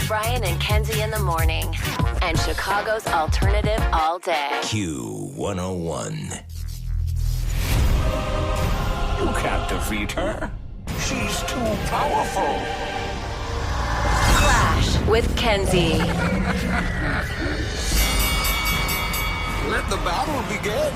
Brian and Kenzie in the morning. And Chicago's alternative all day. Q101. You can't defeat her. She's too powerful. Klash with Kenzie. Let the battle begin.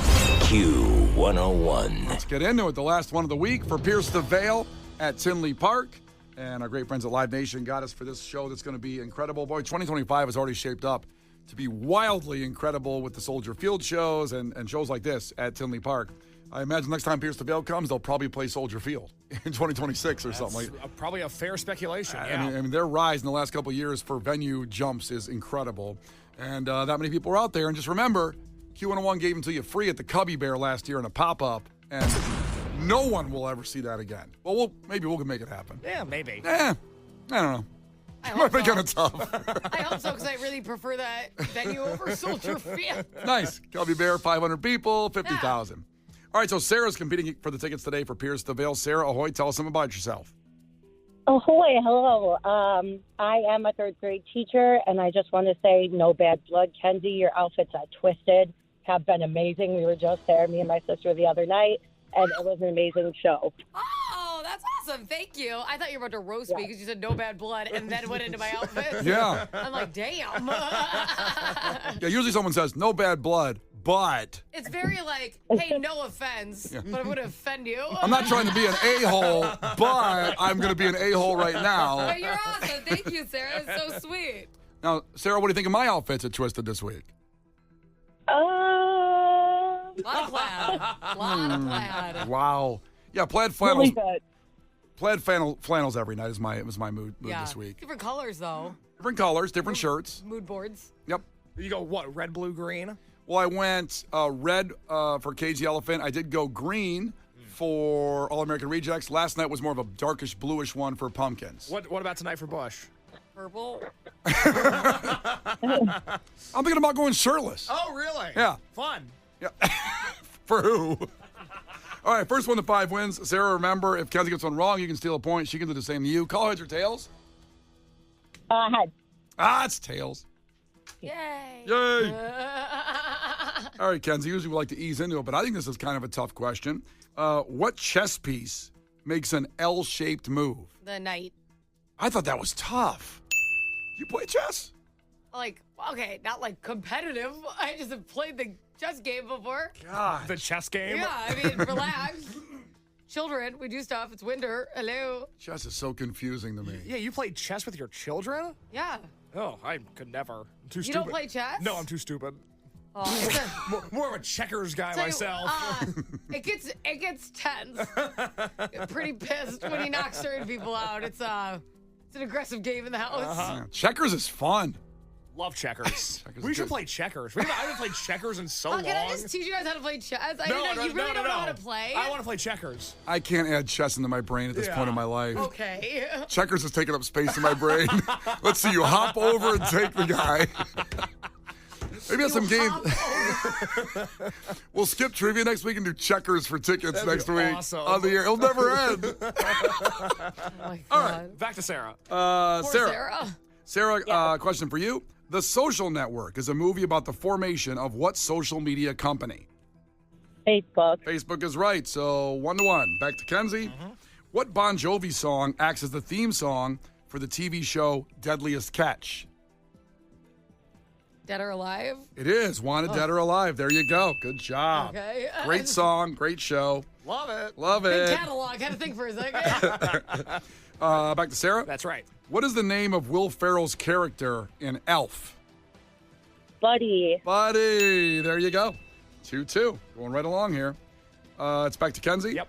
Q101. Let's get into it. The last one of the week for Pierce the Veil at Tinley Park. And our great friends at Live Nation got us for this show that's going to be incredible. Boy, 2025 is already shaped up to be wildly incredible with the Soldier Field shows and shows like this at Tinley Park. I imagine next time Pierce the Veil comes, they'll probably play Soldier Field in 2026 or something like that. Probably a fair speculation, yeah. I mean, their rise in the last couple of years for venue jumps is incredible. And that many people are out there. And just remember, Q101 gave them to you free at the Cubby Bear last year in a pop-up. And no one will ever see that again. Well, maybe we'll make it happen. Yeah, maybe. I don't know. I Might hope be so. kind of tough. I hope so, because I really prefer that venue over Soldier Field. Nice. Cubby Bear, 500 people, 50,000. All right, so Sarah's competing for the tickets today for Pierce the Veil. Sarah, ahoy, tell us something about yourself. Ahoy, hello. I am a third grade teacher, and I just want to say no bad blood. Kenzie, your outfits at Twisted have been amazing. We were just there, me and my sister, the other night, and it was an amazing show. Oh, that's awesome. Thank you. I thought you were about to roast me because you said no bad blood and then went into my outfit. Yeah. I'm like, damn. Yeah, usually someone says, no bad blood, but It's very like, hey, no offense, but I'm going to offend you. I'm not trying to be an a-hole, but I'm going to be an a-hole right now. But you're awesome. Thank you, Sarah. It's so sweet. Now, Sarah, what do you think of my outfits at Twisted this week? A lot of plaid. A lot of plaid. Wow. Yeah, plaid Really flannels. good. Plaid flannels every night was my mood this week. Different colors, though. Different colors, different shirts. Mood boards. Yep. You go, what, red, blue, green? Well, I went red for Cage the Elephant. I did go green for All American Rejects. Last night was more of a darkish bluish one for Pumpkins. What about tonight for Bush? Purple. I'm thinking about going shirtless. Oh, really? Yeah. Fun. Yeah. For who? All right, first one to 5 wins. Sarah, remember, if Kenzie gets one wrong, you can steal a point. She can do the same to you. Call heads or tails? Head. It's tails. Yay. Yay. All right, Kenzie, usually we like to ease into it, but I think this is kind of a tough question. What chess piece makes an L-shaped move? The knight. I thought that was tough. You play chess? Like, okay, not like competitive. I just have played the chess game before. God. The chess game? Yeah, I mean, relax. Children, we do stuff. It's winter. Hello. Chess is so confusing to me. Yeah, you play chess with your children? Yeah. Oh, I could never. I'm too You stupid. don't play chess? No, I'm too stupid. Oh, it's a- More of a checkers guy Tell you, myself. it gets tense. Get pretty pissed when you knock certain people out. It's an aggressive game in the house. Yeah, checkers is fun. Love checkers. Checkers We is should good. play checkers. I haven't played checkers in so long. Can I just teach you guys how to play chess? I No, didn't know, no, you really no, don't no. know how to play. I want to play checkers. I can't add chess into my brain at this Yeah. point in my life. Okay. Checkers is taking up space in my brain. Let's see you hop over and take the guy. Maybe have some games. We'll skip trivia next week and do checkers for tickets That'd next be week awesome. on the air. It'll never end. Oh my God. All right. Back to Sarah. Poor Sarah. Sarah. Sarah, question for you. The Social Network is a movie about the formation of what social media company? Facebook. Facebook is right, so 1-1. Back to Kenzie. What Bon Jovi song acts as the theme song for the TV show Deadliest Catch? Dead or alive? It is Wanted, Dead or Alive. There you go. Good job. Okay. Great song, great show. Love it. Love Big it. catalog. Had to think for a second. Back to Sarah. That's right. What is the name of Will Ferrell's character in Elf? Buddy. Buddy. There you go. 2-2. Going right along here. It's back to Kenzie. Yep.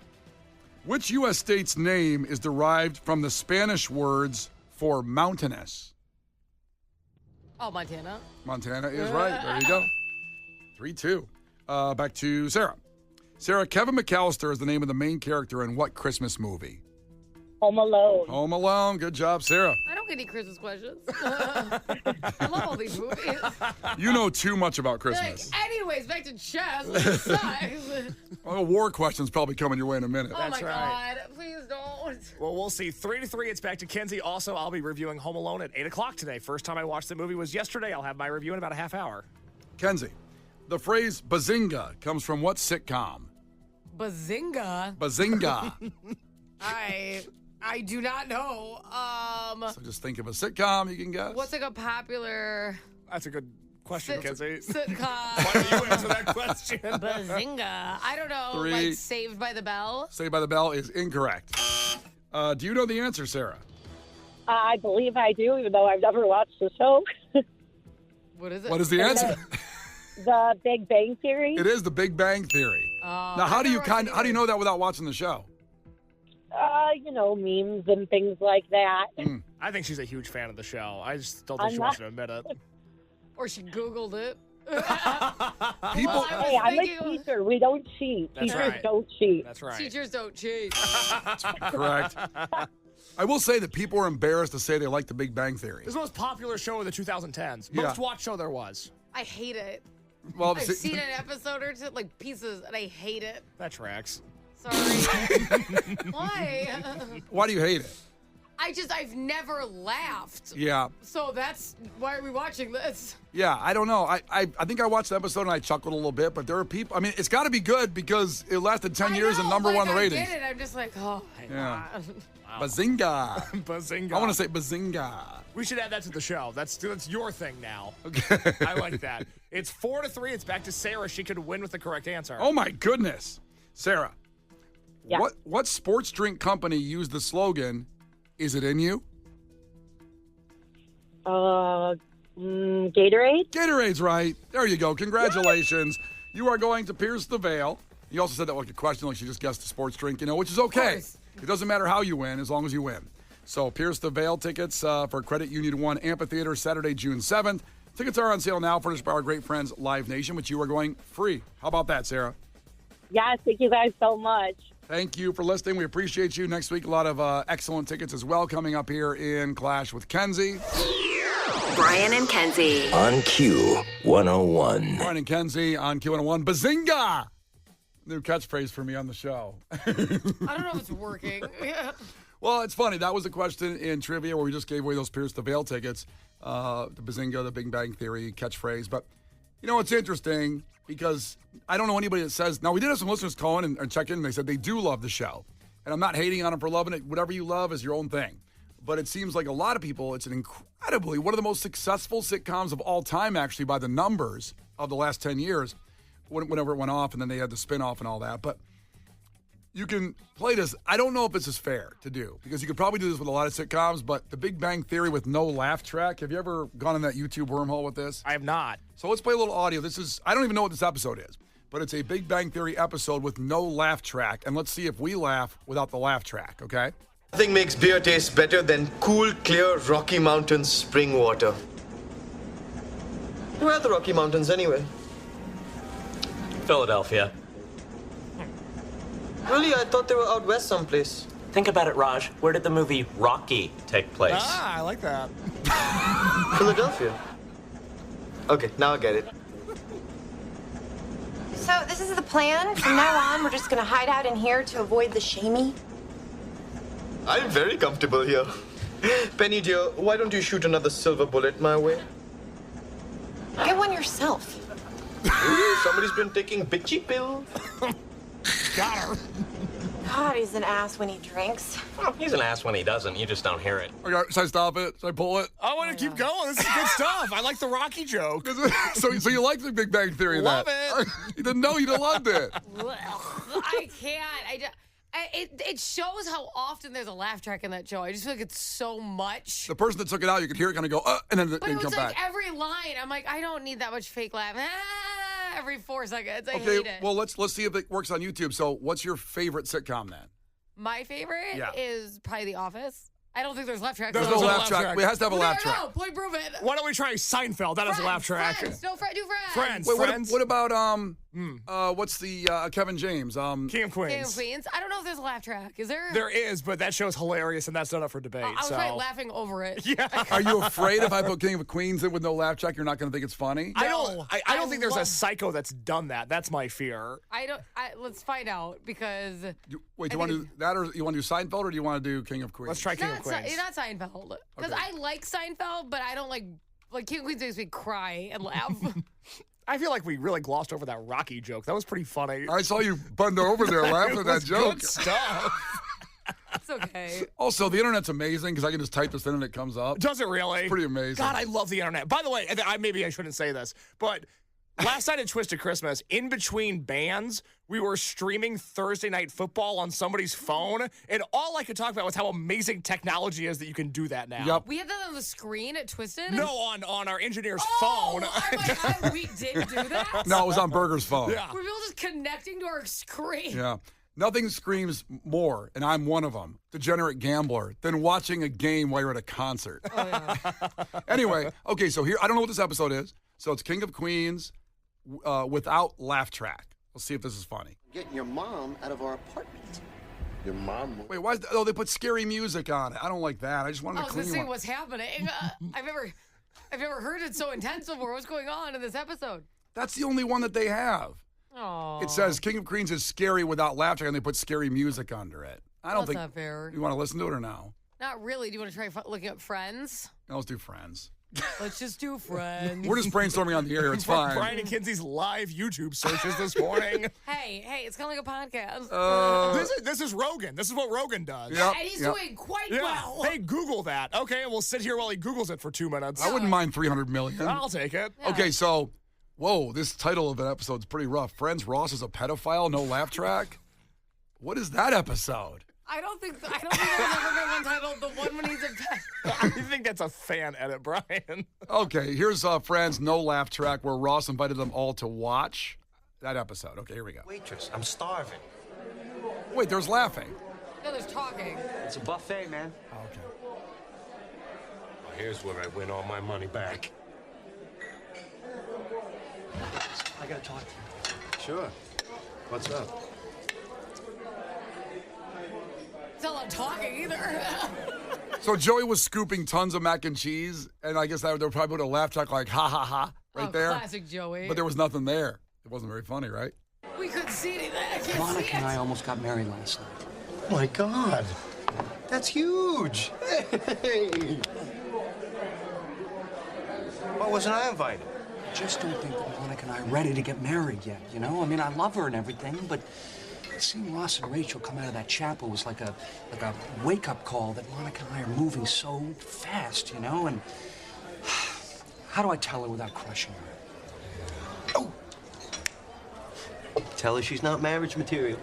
Which U.S. state's name is derived from the Spanish words for mountainous? Oh, Montana. Montana is right. There you go. 3-2. Back to Sarah. Sarah, Kevin McAllister is the name of the main character in what Christmas movie? Home Alone. Home Alone. Good job, Sarah. I don't get any Christmas questions. I love all these movies. You know too much about Like, Christmas. anyways, back to chess. It sucks. Well, war questions probably coming your way in a minute. Oh That's my right. God. Please don't. Well, we'll see. 3-3, it's back to Kenzie. Also, I'll be reviewing Home Alone at 8 o'clock today. First time I watched the movie was yesterday. I'll have my review in about a half hour. Kenzie, the phrase bazinga comes from what sitcom? Bazinga. Bazinga. I do not know. So just think of a sitcom you can guess. What's like a popular That's a good question, Kenzie. sitcom? Why don't you answer that question? Bazinga. I don't know. 3. Like Saved by the Bell? Saved by the Bell is incorrect. Do you know the answer, Sarah? I believe I do, even though I've never watched the show. What is it? What is the answer? The Big Bang Theory. It is The Big Bang Theory. Now, how do you know that without watching the show? Memes and things like that. I think she's a huge fan of the show. I just don't think I'm she not- wants to admit it. Or she Googled it. People, Hey, I'm a teacher. We don't cheat. That's Teachers right. don't cheat. That's right. Teachers don't cheat. correct. I will say that people are embarrassed to say they like The Big Bang Theory. This is the most popular show of the 2010s. Yeah. Most watched show there was. I hate it. Well, I've seen an episode or two, like pieces, and I hate it. That tracks. Sorry. Why? why do you hate it? I've never laughed. Yeah. So that's why are we watching this? Yeah, I don't know. I think I watched the episode and I chuckled a little bit, but there are people. I mean, it's got to be good because it lasted 10 years and number one in the ratings. I get it. I'm just like, oh my Yeah. God. Bazinga. Bazinga. I want to say bazinga. We should add that to the show. That's your thing now. Okay. I like that. It's 4-3. It's back to Sarah. She could win with the correct answer. Oh my goodness, Sarah. Yeah. What sports drink company used the slogan, "Is it in you"? Gatorade. Gatorade's right. There you go. Congratulations. You are going to pierce the veil. You also said that like a question, like she just guessed a sports drink, which is okay. course. It doesn't matter how you win as long as you win. So pierce the veil tickets for Credit Union 1 Amphitheater, Saturday, June 7th. Tickets are on sale now, furnished by our great friends Live Nation, which you are going free. How about that, Sarah? Yes, thank you guys so much. Thank you for listening. We appreciate you. Next week, a lot of excellent tickets as well coming up here in Clash with Kenzie. Brian and Kenzie. On Q 101. Brian and Kenzie on Q101. Bazinga! New catchphrase for me on the show. I don't know if it's working. Well, it's funny. That was a question in trivia where we just gave away those Pierce the Veil tickets. The Bazinga, the Big Bang Theory catchphrase. But, it's interesting because I don't know anybody that says... Now, we did have some listeners call in and check in, and they said they do love the show. And I'm not hating on them for loving it. Whatever you love is your own thing. But it seems like a lot of people, it's one of the most successful sitcoms of all time, actually, by the numbers of the last 10 years, whenever it went off, and then they had the spinoff and all that. But you can play this. I don't know if this is fair to do, because you could probably do this with a lot of sitcoms, but the Big Bang Theory with no laugh track. Have you ever gone in that YouTube wormhole with this? I have not. So let's play a little audio. I don't even know what this episode is, but it's a Big Bang Theory episode with no laugh track, and let's see if we laugh without the laugh track, okay? Nothing makes beer taste better than cool, clear Rocky Mountain spring water. Where are the Rocky Mountains anyway? Philadelphia. Really, I thought they were out west someplace. Think about it, Raj. Where did the movie Rocky take place? I like that. Philadelphia. Okay, now I get it. So this is the plan? From now on, we're just gonna hide out in here to avoid the shamey? I'm very comfortable here. Penny dear, why don't you shoot another silver bullet my way? Get one yourself. Ooh, somebody's been taking bitchy pills. Got her. God, he's an ass when he drinks. Well, he's an ass when he doesn't. You just don't hear it. Okay, should I stop it? Should I pull it? I want to keep going. This is good stuff. I like the Rocky joke. So you like the Big Bang Theory? Love that? it. You didn't know you loved it. I can't. It shows how often there's a laugh track in that show. I just feel like it's so much. The person that took it out, you could hear it kind of go, and then But it come was back. like every line. I'm like, I don't need that much fake laugh. Every 4 seconds. I Okay, hate it. well, let's see if it works on YouTube. So what's your favorite sitcom then? My favorite Yeah. is probably The Office. I don't think there's laugh tracks. There's no laugh track. It has to have a laugh track. No, play prove it. Why don't we try Seinfeld? That has a laugh track. Friends. No, do Friends. Friends. Wait, Friends. what about What's the Kevin James? King of King of Queens. Queens. I don't know if there's a laugh track. Is there? There is, but that show's hilarious, and that's not up for debate. I was so. probably laughing over it. Yeah. Are you afraid if I put King of Queens in with no laugh track, you're not going to think it's funny? I don't think there's a love- psycho that's done that. That's my fear. Let's find out because Do you want to do that, or you want to do Seinfeld, or do you want to do King of Queens? Let's try King of Queens. Not Seinfeld because Okay. I like Seinfeld, but I don't like King of Queens makes me cry and laugh. I feel like we really glossed over that Rocky joke. That was pretty funny. I saw you bend over there laughing at that was joke. Good stuff. It's okay. Also, the internet's amazing because I can just type this in and it comes up. Does it really? It's pretty amazing. God, I love the internet. By the way, maybe I shouldn't say this, but last night at Twisted Christmas, in between bands, we were streaming Thursday Night Football on somebody's phone, and all I could talk about was how amazing technology is that you can can do that now. Yep. We had that on the screen at Twisted? No, on our engineer's Oh, phone. I'm like, we did do that? No, it was on Burger's phone. Yeah. Were people just connecting to our screen? Yeah. Nothing screams more, and I'm one of them, degenerate gambler, than watching a game while you're at a concert. Oh, yeah. Anyway, okay, so here, I don't know what this episode is. So it's King of Queens without laugh track. Let's see if this is funny. Getting your mom out of our apartment. Your mom? Wait, why is they put scary music on it. I don't like that. I just wanted I to was clean going to say one. what's happening. I've never heard it so intense before. What's going on in this episode? That's the only one that they have. Oh, It says King of Queens is scary without laugh track, and they put scary music under it. I don't that's think. not fair. You want to listen to it or no? Not really. Do you want to try looking up Friends? No, let's do Friends. Let's just do Friends. We're just brainstorming on the air. It's fine. Brian and Kenzie's live YouTube searches this morning. Hey, it's kind of like a podcast. This is Rogan. This is what Rogan does. Yep, And he's yep. doing quite Yeah. well. Hey, Google that. Okay, and we'll sit here while he Googles it for 2 minutes. I wouldn't mind 300 million. I'll take it. Okay, so, whoa, this title of an episode's pretty rough. Friends, Ross is a pedophile, no laugh track. What is that episode? I don't think there's ever been one titled "The One When He's a Pet." I think that's a fan edit, Brian. Okay, here's Friends, no laugh track, where Ross invited them all to watch that episode. Okay, here we go. Waitress, I'm starving. Wait, there's laughing. No, there's talking. It's a buffet, man. Oh, okay. Well, here's where I win all my money back. I gotta talk to you. Sure. What's up? It's not a lot of talking either. So Joey was scooping tons of mac and cheese, and I guess they would probably put a laugh track like, ha, ha, ha, right there. Classic Joey. But there was nothing there. It wasn't very funny, right? We couldn't see anything. I can't see Monica and I it. almost got married last night. Oh my God. That's huge. Hey. Why wasn't I invited? I just don't think that Monica and I are ready to get married yet, you know? I mean, I love her and everything, but seeing Ross and Rachel come out of that chapel was like a wake-up call that Monica and I are moving so fast, you know? And how do I tell her without crushing her? Oh! Tell her she's not marriage material.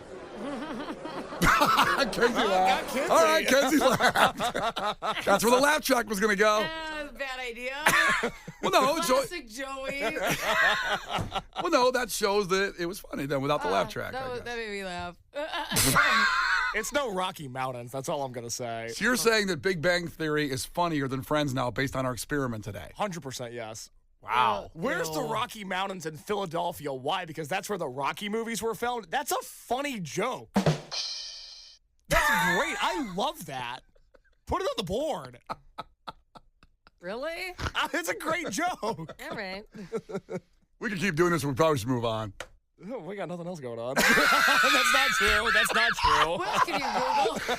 Kenzie laughed. All right, Kenzie laughed. That's where the laugh track was going to go. Bad idea. Well, no, Classic Joey. well, no, that shows that it was funny then without the laugh track. I guess. That made me laugh. It's no Rocky Mountains. That's all I'm going to say. So you're saying that Big Bang Theory is funnier than Friends now based on our experiment today? 100% yes. Wow. Where's the Ew. Rocky Mountains in Philadelphia? Why? Because that's where the Rocky movies were filmed. That's a funny joke. That's great. I love that. Put it on the board. Really? It's a great joke. All right. We could keep doing this, but we probably should move on. Oh, we got nothing else going on. That's not true. That's not true. What else can you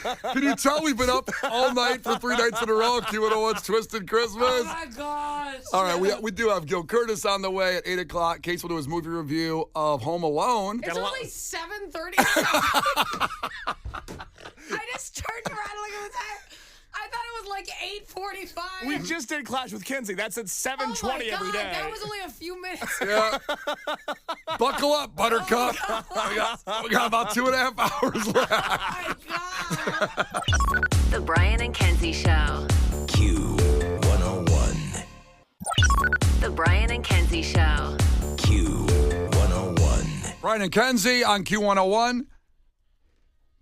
Google? Can you tell we've been up all night for 3 nights in a row? Q101's Twisted Christmas. Oh my gosh. All right, we do have Gil Curtis on the way at 8 o'clock. Case will do his movie review of Home Alone. It's only 7:30. I just turned around and looked at the time. I thought it was like 8:45. We just did Clash with Kenzie. That's at 7:20 every day. That was only a few minutes. Yeah. Buckle up, Buttercup. We got about 2.5 hours left. Oh my God. The Brian and Kenzie Show. Q101. The Brian and Kenzie Show. Q101. Brian and Kenzie on Q101.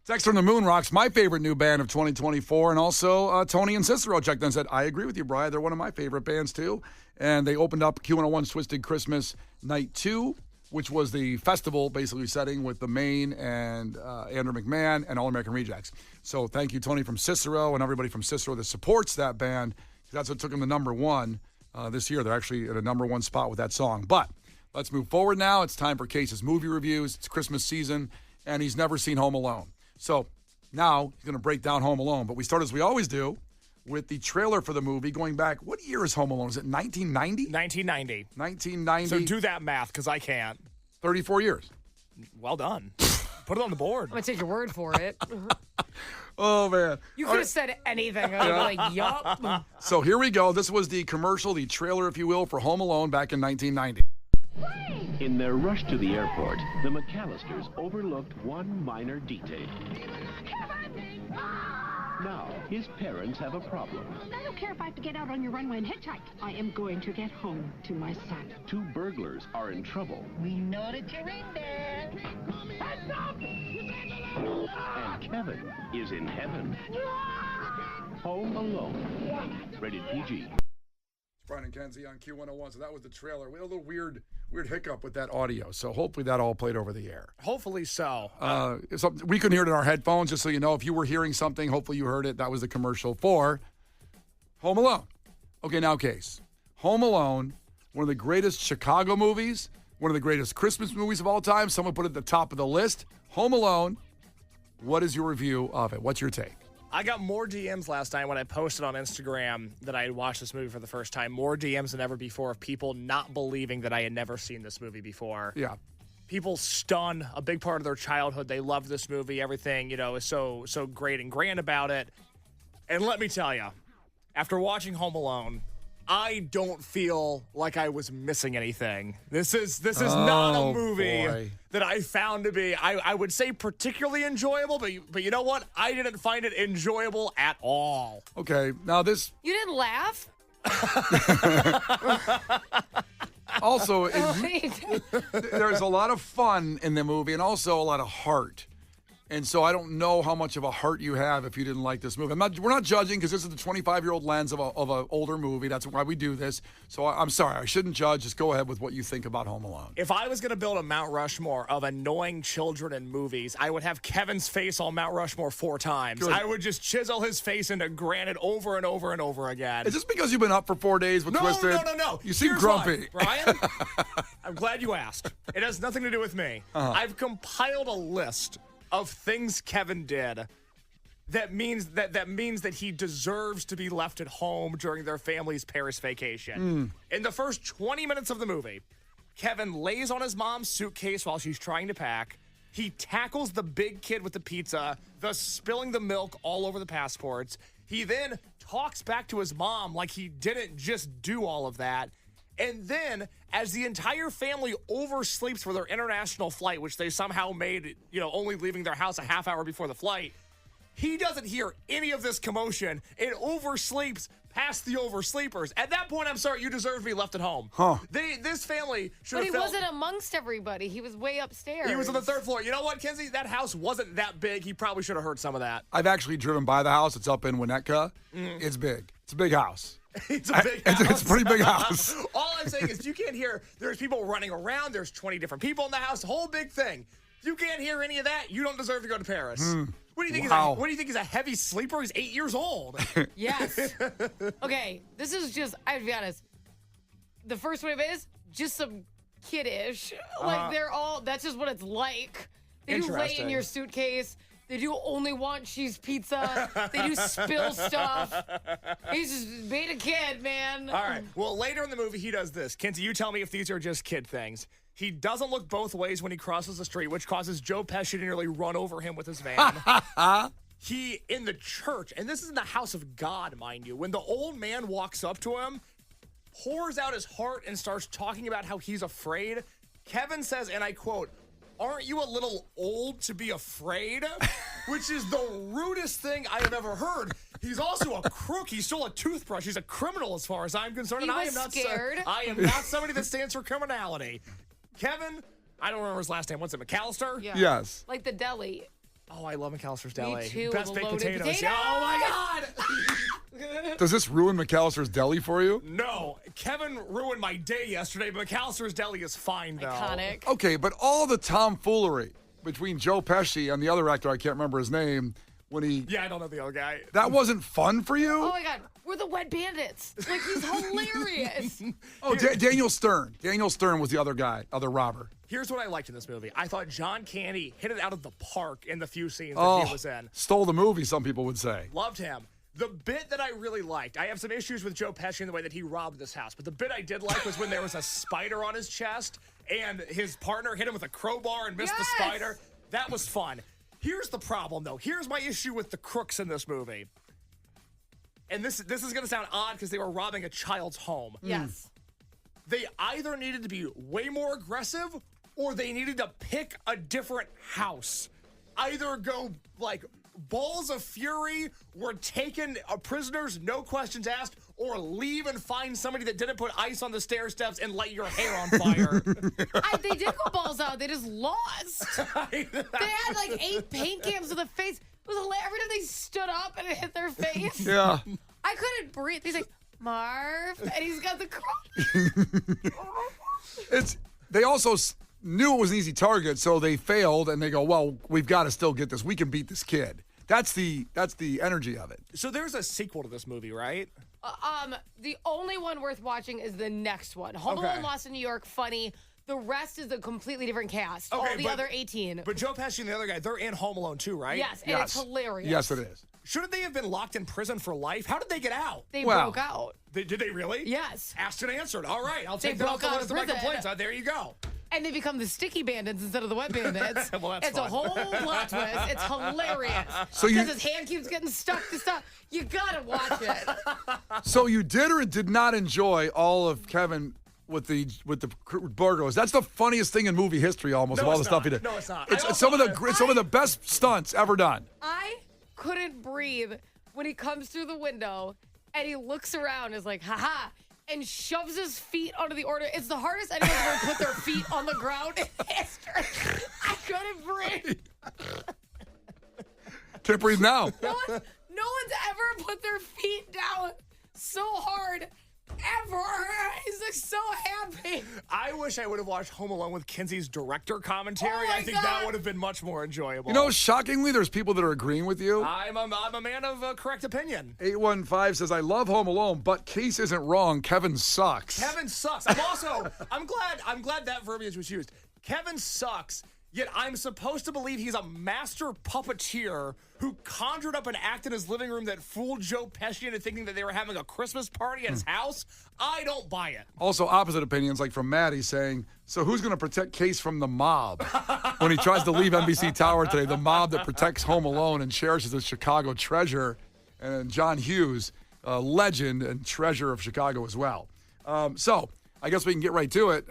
Text from the Moon Rocks, my favorite new band of 2024. And also Tony and Cicero checked in and said, I agree with you, Brian. They're one of my favorite bands, too. And they opened up Q101's Twisted Christmas Night 2 which was the festival basically setting with the Maine and Andrew McMahon and All American Rejects. So thank you, Tony from Cicero, and everybody from Cicero that supports that band. That's what took them to number one this year. They're actually at a number one spot with that song. But let's move forward now. It's time for Case's movie reviews. It's Christmas season, and he's never seen Home Alone. So now he's going to break down Home Alone. But we start, as we always do, with the trailer for the movie going back. What year is Home Alone? Is it 1990? 1990. 1990. So do that math, because I can't. 34 years. Well done. Put it on the board. I'm going to take your word for it. Oh, man. You could have said anything. I would be like, yup. So here we go. This was the commercial, the trailer, if you will, for Home Alone back in 1990. In their rush to the airport, the McAllisters overlooked one minor detail. Now, his parents have a problem. I don't care if I have to get out on your runway and hitchhike. I am going to get home to my son. Two burglars are in trouble. We know that you're in there. And Kevin is in heaven. Home Alone. Rated PG. Brian and Kenzie on Q101. So that was the trailer. We had a little weird hiccup with that audio. So hopefully that all played over the air. Hopefully so. We couldn't hear it in our headphones, just so you know. If you were hearing something, hopefully you heard it. That was the commercial for Home Alone. Okay, now, Case. Home Alone, one of the greatest Chicago movies, one of the greatest Christmas movies of all time. Someone put it at the top of the list. Home Alone. What is your review of it? What's your take? I got more DMs last night when I posted on Instagram that I had watched this movie for the first time. More DMs than ever before of people not believing that I had never seen this movie before. Yeah. People stunned a big part of their childhood. They loved this movie. Everything, is so great and grand about it. And let me tell you, after watching Home Alone, I don't feel like I was missing anything. This is not a movie that I found to be, I would say, particularly enjoyable, but you know what? I didn't find it enjoyable at all. Okay, now this... You didn't laugh? Also, there's a lot of fun in the movie and also a lot of heart. And so I don't know how much of a heart you have if you didn't like this movie. We're not judging because this is the 25-year-old lens of an older movie. That's why we do this. So I'm sorry. I shouldn't judge. Just go ahead with what you think about Home Alone. If I was going to build a Mount Rushmore of annoying children in movies, I would have Kevin's face on Mount Rushmore 4 times. Good. I would just chisel his face into granite over and over and over again. Is this because you've been up for 4 days with Twisted? No. You seem grumpy. Why, Brian, I'm glad you asked. It has nothing to do with me. I've compiled a list of things Kevin did that means that he deserves to be left at home during their family's Paris vacation. In the first 20 minutes of the movie, Kevin lays on his mom's suitcase while she's trying to pack. He tackles the big kid with the pizza, thus spilling the milk all over the passports. He then talks back to his mom like he didn't just do all of that. And then, as the entire family oversleeps for their international flight, which they somehow made, only leaving their house a half hour before the flight, he doesn't hear any of this commotion and oversleeps past the oversleepers. At that point, I'm sorry, you deserve to be left at home. This family should have But he wasn't amongst everybody. He was way upstairs. He was on the 3rd floor. You know what, Kenzie? That house wasn't that big. He probably should have heard some of that. I've actually driven by the house. It's up in Winnetka. It's big. It's a big house. It's a big house. It's a pretty big house. All I'm saying is you can't hear, there's people running around, there's 20 different people in the house, the whole big thing. You can't hear any of that, you don't deserve to go to Paris. What do you think? What do you think? He's a heavy sleeper? He's 8 years old. Yes. Okay, this is just, I have to be honest, the first wave is just some kiddish. Like, that's just what it's like. They do lay in your suitcase. They do only want cheese pizza. They do spill stuff. He's just being a kid, man. All right. Well, later in the movie, he does this. Kenzie, you tell me if these are just kid things. He doesn't look both ways when he crosses the street, which causes Joe Pesci to nearly run over him with his van. He, in the church, and this is in the house of God, mind you, when the old man walks up to him, pours out his heart and starts talking about how he's afraid, Kevin says, and I quote, "Aren't you a little old to be afraid?" Which is the rudest thing I have ever heard. He's also a crook. He stole a toothbrush. He's a criminal as far as I'm concerned. He and was scared. I am not somebody that stands for criminality. Kevin, I don't remember his last name. What's it, McAllister? Yeah. Yes. Like the deli. Oh, I love McAllister's Deli. Me too. Best the baked loaded potatoes. potatoes. Yeah, oh my God. Does this ruin McAllister's Deli for you? No, Kevin ruined my day yesterday, but McAllister's Deli is fine, though. Iconic. Okay, but all the tomfoolery between Joe Pesci and the other actor, I can't remember his name, when he... Yeah, I don't know the other guy. That wasn't fun for you? Oh, my God. We're the Wet Bandits. Like, he's hilarious. Oh, Daniel Stern. Daniel Stern was the other guy, other robber. Here's what I liked in this movie. I thought John Candy hit it out of the park in the few scenes that he was in. Stole the movie, some people would say. Loved him. The bit that I really liked, I have some issues with Joe Pesci in the way that he robbed this house, but the bit I did like was when there was a spider on his chest and his partner hit him with a crowbar and missed the spider. That was fun. Here's the problem, though. Here's my issue with the crooks in this movie. And this is going to sound odd because they were robbing a child's home. Yes. They either needed to be way more aggressive or they needed to pick a different house. Either go, like, balls of fury, we're taking prisoners, no questions asked, or leave and find somebody that didn't put ice on the stair steps and light your hair on fire. They did go balls out. They just lost. They had like 8 paint cans to the face. It was hilarious. Every time they stood up and it hit their face. Yeah. I couldn't breathe. He's like, Marv, and he's got the cross. They also knew it was an easy target, so they failed, and they go, well, we've got to still get this. We can beat this kid. That's the energy of it. So there's a sequel to this movie, right? The only one worth watching is the next one. Home Alone, Lost in New York, funny. The rest is a completely different cast. Okay, all the other 18. But Joe Pesci and the other guy, they're in Home Alone too, right? Yes, and it's hilarious. Yes, it is. Shouldn't they have been locked in prison for life? How did they get out? They broke out. Did they really? Yes. Asked and answered. All right, I'll They take that off the broke out list of of my prison. complaints. There you go. And they become the sticky bandits instead of the wet bandits. Well, that's it's fun. a whole plot twist. It's hilarious. So because his hand keeps getting stuck to stuff. You gotta watch it. So you did or did not enjoy all of Kevin with the burgos? That's the funniest thing in movie history, almost, of all the stuff he did. No, it's not. It's some of the best stunts ever done. I couldn't breathe when he comes through the window and he looks around and is like, haha, and shoves his feet onto the order. It's the hardest anyone's ever put their feet on the ground in history. I couldn't breathe. Can't breathe now. No one's ever put their feet down so hard ever. He's like so happy. I wish I would have watched Home Alone with Kenzie's director commentary. I think that would have been much more enjoyable. You know, shockingly, there's people that are agreeing with you. I'm a man of correct opinion. 815 says, I love Home Alone, but Case isn't wrong. Kevin sucks. Kevin sucks. I'm glad that verbiage was used. Kevin sucks. Yet I'm supposed to believe he's a master puppeteer who conjured up an act in his living room that fooled Joe Pesci into thinking that they were having a Christmas party at his house. I don't buy it. Also, opposite opinions, like from Maddie saying, so who's going to protect Case from the mob? When he tries to leave NBC Tower today, the mob that protects Home Alone and cherishes the Chicago treasure, and John Hughes, a legend and treasure of Chicago as well. So I guess we can get right to it.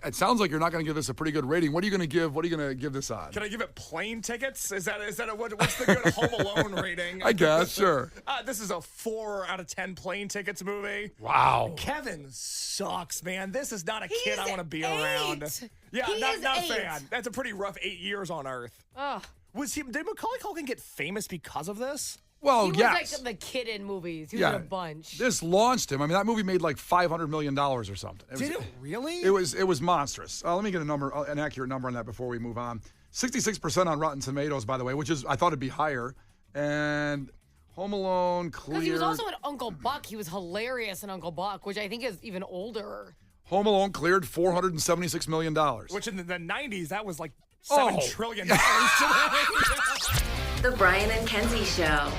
It sounds like you're not going to give this a pretty good rating. What are you going to give? What are you going to give this on? Can I give it plane tickets? What's the good Home Alone rating? I guess, sure. This is a 4 out of 10 plane tickets movie. Wow. Kevin sucks, man. This is not a kid I want to be around. Yeah, not a fan. That's a pretty rough 8 years on Earth. Did Macaulay Culkin get famous because of this? Well, he was yes. like the kid in movies. He was in a bunch. This launched him. I mean, that movie made like $500 million or something. Did it really? It was monstrous. Let me get an accurate number on that before we move on. 66% on Rotten Tomatoes, by the way, which is, I thought it'd be higher. And Home Alone cleared. Because he was also in Uncle Buck. He was hilarious in Uncle Buck, which I think is even older. Home Alone cleared $476 million. Which in the 90s, that was like $7 trillion today. The Brian and Kenzie Show.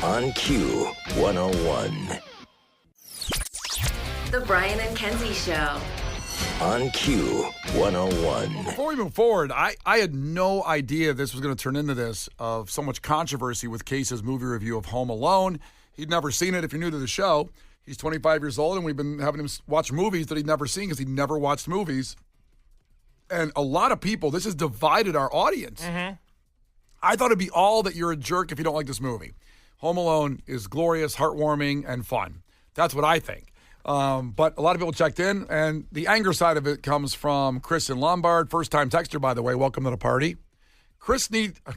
On Q 101. The Brian and Kenzie Show. On Q 101. Before we move forward, I had no idea this was going to turn into this, of so much controversy with Case's movie review of Home Alone. He'd never seen it. If you're new to the show, he's 25 years old, and we've been having him watch movies that he'd never seen because he never watched movies. And a lot of people, this has divided our audience. Mm-hmm. I thought it'd be all that you're a jerk if you don't like this movie. Home Alone is glorious, heartwarming, and fun. That's what I think. But a lot of people checked in, and the anger side of it comes from Chris in Lombard. First-time texter, by the way. Welcome to the party.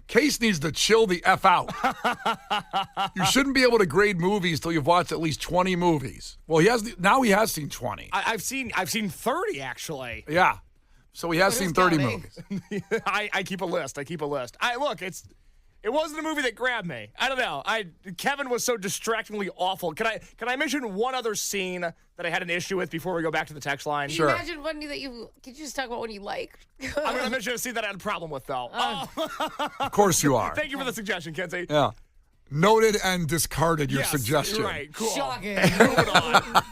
Case needs to chill the F out. You shouldn't be able to grade movies till you've watched at least 20 movies. Well, he has seen 20. I've seen 30 actually. Yeah. So he has seen 30 movies. I keep a list. It wasn't a movie that grabbed me. I don't know. Kevin was so distractingly awful. Can I mention one other scene that I had an issue with before we go back to the text line? Sure. Imagine one that could you just talk about one you liked? I'm going to mention a scene that I had a problem with, though. Of course you are. Thank you for the suggestion, Kenzie. Yeah. Noted and discarded your suggestion. Right, cool. Shocking. Moving on.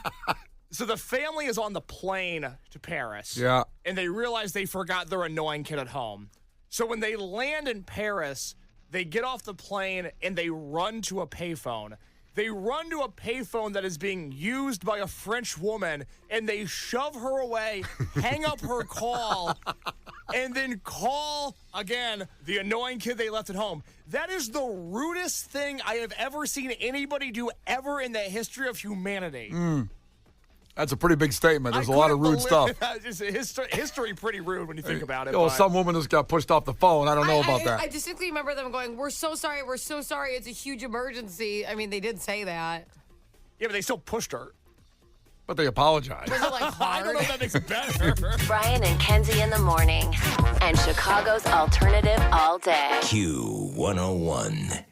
So the family is on the plane to Paris. Yeah. And they realize they forgot their annoying kid at home. So when they land in Paris, they get off the plane and they run to a payphone. They run to a payphone that is being used by a French woman, and they shove her away, hang up her call, and then call, again, the annoying kid they left at home. That is the rudest thing I have ever seen anybody do ever in the history of humanity. That's a pretty big statement. There's a lot of rude stuff. Just history pretty rude when you think about it. Well, some woman just got pushed off the phone. I don't know about that. I distinctly remember them going, we're so sorry, it's a huge emergency. I mean, they did say that. Yeah, but they still pushed her. But they apologized. Was it like hard? I don't know if that makes it better. Brian and Kenzie in the morning. And Chicago's alternative all day. Q101.